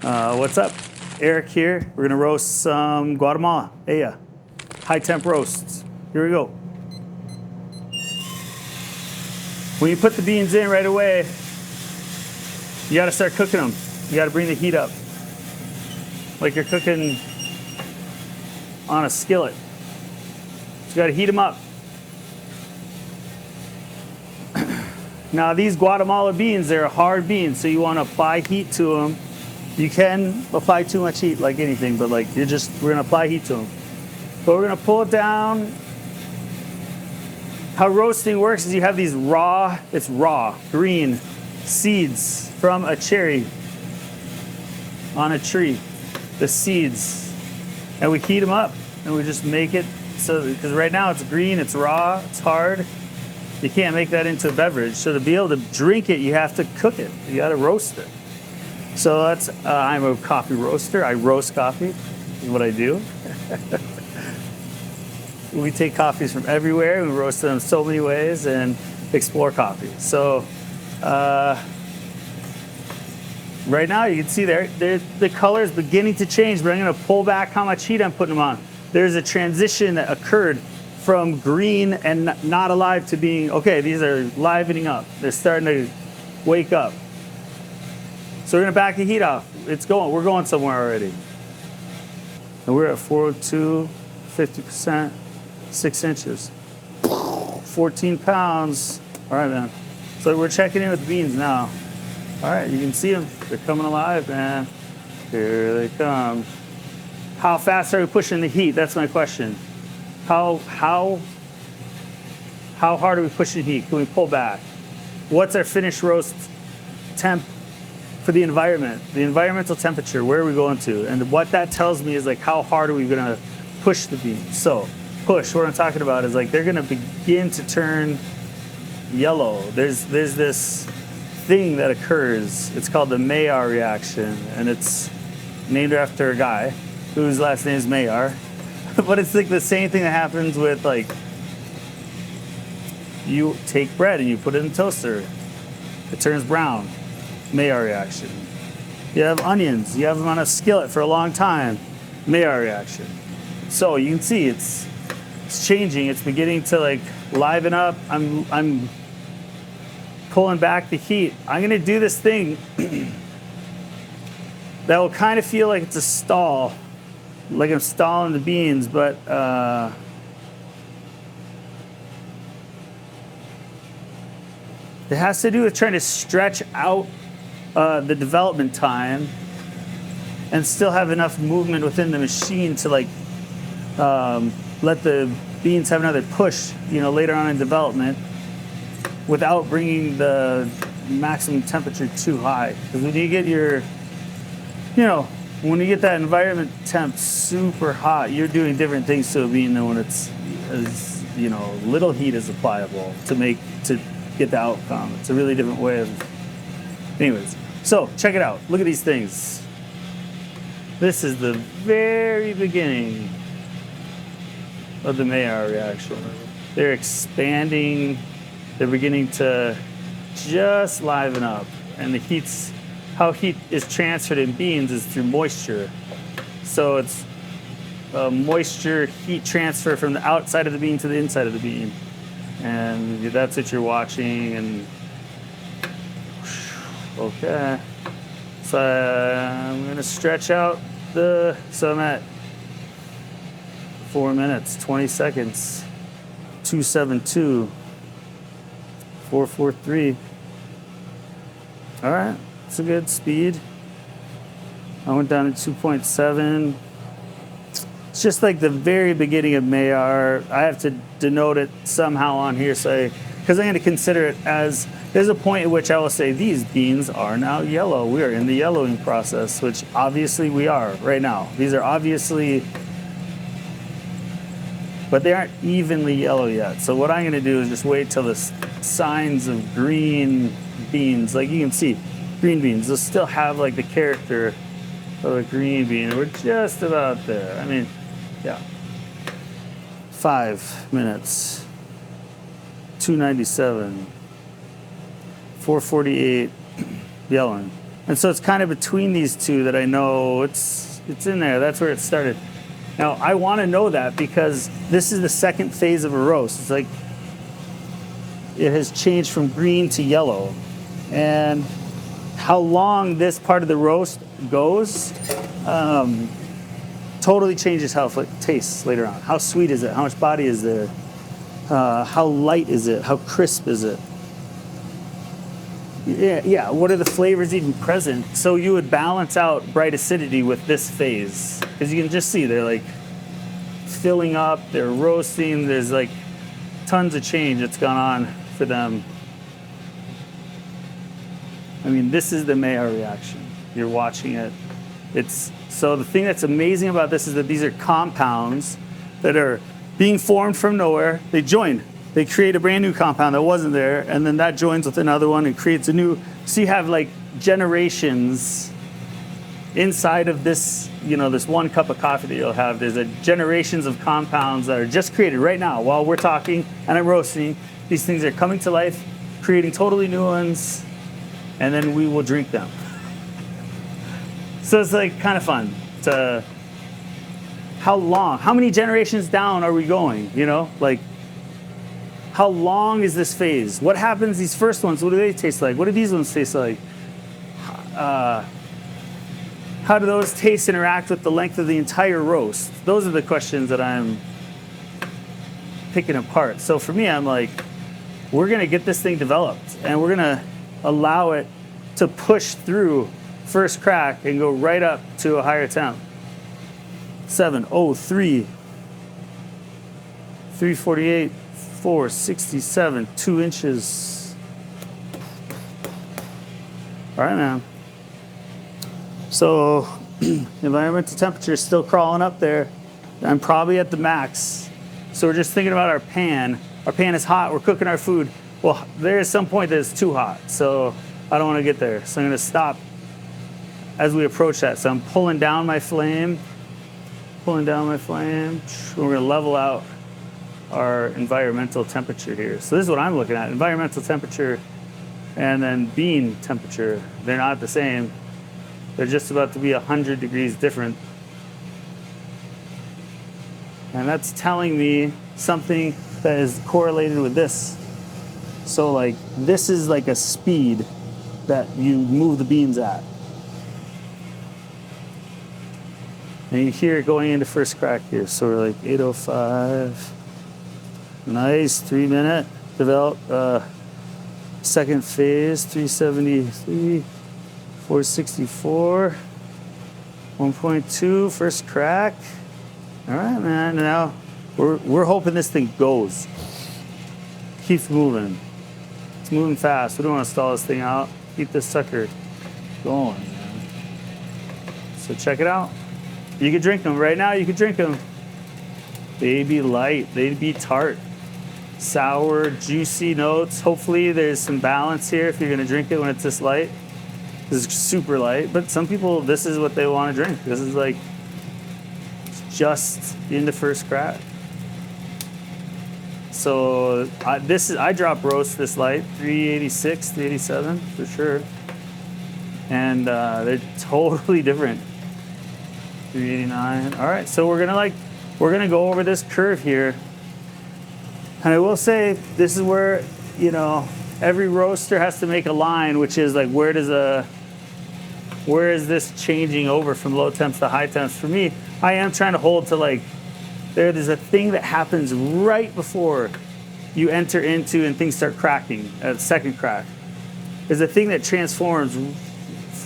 What's up? Erik here. We're gonna roast some Guatemala Eya. High temp roasts. Here we go. When you put the beans in right away, you gotta start cooking them. You gotta bring the heat up. Like you're cooking on a skillet. So you gotta heat them up. Now these Guatemala beans, they're hard beans, so you wanna apply heat to them. You can apply too much heat like anything, but like we're gonna apply heat to them. But we're gonna pull it down. How roasting works is you have these it's raw, green seeds from a cherry on a tree, the seeds. And we heat them up and we just make it so, because right now it's green, it's raw, it's hard. You can't make that into a beverage. So to be able to drink it, you have to cook it. You gotta roast it. So that's, I'm a coffee roaster. I roast coffee, is what I do. We take coffees from everywhere. We roast them so many ways and explore coffee. So right now you can see the color is beginning to change, but I'm gonna pull back how much heat I'm putting them on. There's a transition that occurred from green and not alive to being, okay, these are livening up. They're starting to wake up. So we're gonna back the heat off. We're going somewhere already. And we're at 402, 50%, 6 inches. 14 pounds. All right, man. So we're checking in with the beans now. All right, you can see them. They're coming alive, man. Here they come. How fast are we pushing the heat? That's my question. How hard are we pushing heat? Can we pull back? What's our finished roast temp for the environment, the environmental temperature? Where are we going to? And what that tells me is like how hard are we gonna push the beans? So push, what I'm talking about is like they're gonna begin to turn yellow. There's this thing that occurs. It's called the Maillard reaction, and it's named after a guy whose last name is Maillard. But it's like the same thing that happens with like, you take bread and you put it in the toaster. It turns brown. Maillard reaction. You have onions. You have them on a skillet for a long time. Maillard reaction. So you can see it's changing. It's beginning to like liven up. I'm pulling back the heat. I'm gonna do this thing that will kind of feel like it's a stall, like I'm stalling the beans, but it has to do with trying to stretch out the development time and still have enough movement within the machine to like let the beans have another push, later on in development without bringing the maximum temperature too high. Because when you get when you get that environment temp super hot, you're doing different things to a bean than when it's as little heat is applicable to get the outcome. It's a really different way of. Anyways, so check it out. Look at these things. This is the very beginning of the Maillard reaction. They're expanding. They're beginning to just liven up, and how heat is transferred in beans is through moisture. So it's moisture heat transfer from the outside of the bean to the inside of the bean. And that's what you're watching. And okay. So I'm gonna stretch out so I'm at 4 minutes, 20 seconds, 272, 443. All right. It's a good speed. I went down to 2.7. It's just like the very beginning of Maillard. I have to denote it somehow on here, because I'm going to consider it as, there's a point at which I will say these beans are now yellow. We are in the yellowing process, which obviously we are right now. These are obviously, but they aren't evenly yellow yet. So what I'm going to do is just wait till the signs of green beans, like you can see, green beans, they'll still have like the character of a green bean. We're just about there. I mean, yeah. 5 minutes, 297, 448, yelling. And so it's kind of between these two that I know it's in there. That's where it started. Now, I want to know that because this is the second phase of a roast. It's like it has changed from green to yellow. And how long this part of the roast goes totally changes how it tastes later on. How sweet is it? How much body is there? How light is it? How crisp is it? Yeah. What are the flavors even present? So you would balance out bright acidity with this phase. Because you can just see they're like filling up, they're roasting, there's like tons of change that's gone on for them. I mean, this is the Maillard reaction. You're watching it. So the thing that's amazing about this is that these are compounds that are being formed from nowhere. They join. They create a brand new compound that wasn't there, and then that joins with another one and creates a new. So you have like generations inside of this, this 1 cup of coffee that you'll have. There's generations of compounds that are just created right now while we're talking and I'm roasting. These things are coming to life, creating totally new ones, and then we will drink them. So it's like kind of fun. How many generations down are we going? Like, how long is this phase? What happens these first ones? What do they taste like? What do these ones taste like? How do those tastes interact with the length of the entire roast? Those are the questions that I'm picking apart. So for me, I'm like, we're going to get this thing developed, and we're going to allow it to push through first crack and go right up to a higher temp. 703, 348, 467, 2 inches. All right, man. So environmental temperature is still crawling up there. I'm probably at the max. So we're just thinking about our pan. Our pan is hot. We're cooking our food. Well, there is some point that it's too hot. So I don't want to get there. So I'm going to stop as we approach that. So I'm pulling down my flame. We're going to level out our environmental temperature here. So this is what I'm looking at. Environmental temperature and then bean temperature. They're not the same. They're just about to be 100 degrees different. And that's telling me something that is correlated with this. So like this is like a speed that you move the beans at. And you hear it going into first crack here. So we're like 8:05. Nice, 3-minute. Develop second phase, 373, 464, 1.2, first crack. All right, man. Now we're hoping this thing goes. Keeps moving. It's moving fast. We don't want to stall this thing out. Keep this sucker going, man. So check it out. You can drink them. Right now, you can drink them. They'd be light. They'd be tart. Sour, juicy notes. Hopefully, there's some balance here if you're going to drink it when it's this light. This is super light. But some people, this is what they want to drink. This is like just into first crack. So I drop roast this light, 386, 387 for sure. And they're totally different. 389. All right, so we're gonna go over this curve here, and I will say this is where every roaster has to make a line, which is like where is this changing over from low temps to high temps? For me, I am trying to hold to like there's a thing that happens right before you enter into and things start cracking at second crack. There's a thing that transforms.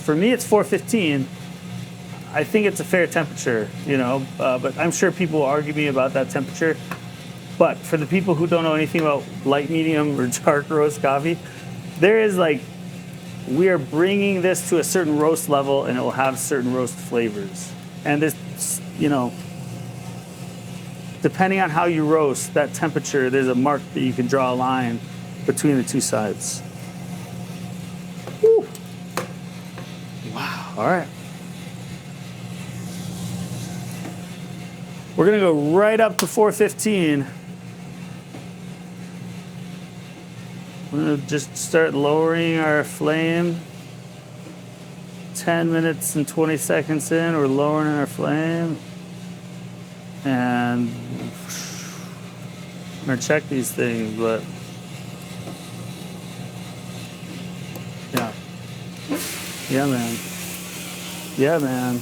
For me, it's 415. I think it's a fair temperature, but I'm sure people will argue me about that temperature. But for the people who don't know anything about light, medium, or dark roast coffee, there is we are bringing this to a certain roast level, and it will have certain roast flavors. And this, depending on how you roast, that temperature, there's a mark that you can draw a line between the two sides. Woo. Wow, all right. We're gonna go right up to 415. We're gonna just start lowering our flame. 10 minutes and 20 seconds in, we're lowering our flame. And I'm gonna check these things, but yeah. Yeah, man. Yeah, man.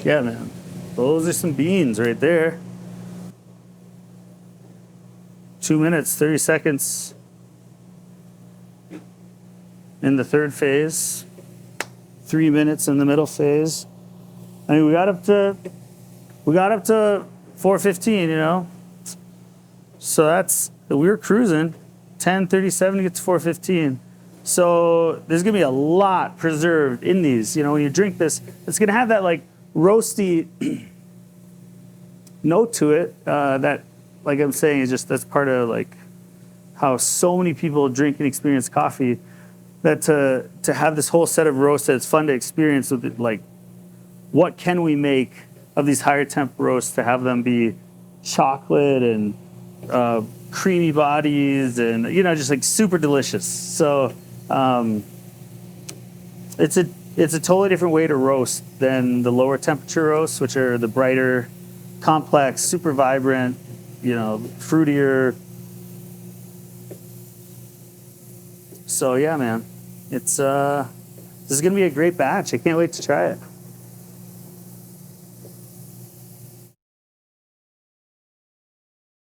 Yeah, man. Those are some beans right there. 2 minutes, 30 seconds in the third phase. 3 minutes in the middle phase. I mean, we got up to 4:15, you know. So we were cruising 10:37 to get to 4:15. So there's gonna be a lot preserved in these. You know, when you drink this, it's gonna have that like roasty note to it. That, like I'm saying, is just that's part of like how so many people drink and experience coffee. That to have this whole set of roasts that's fun to experience with it, like what can we make of these higher temp roasts to have them be chocolate and creamy bodies and, you know, just like super delicious. So it's a totally different way to roast than the lower temperature roasts, which are the brighter, complex, super vibrant, you know, fruitier. So yeah, man, this is gonna be a great batch. I can't wait to try it.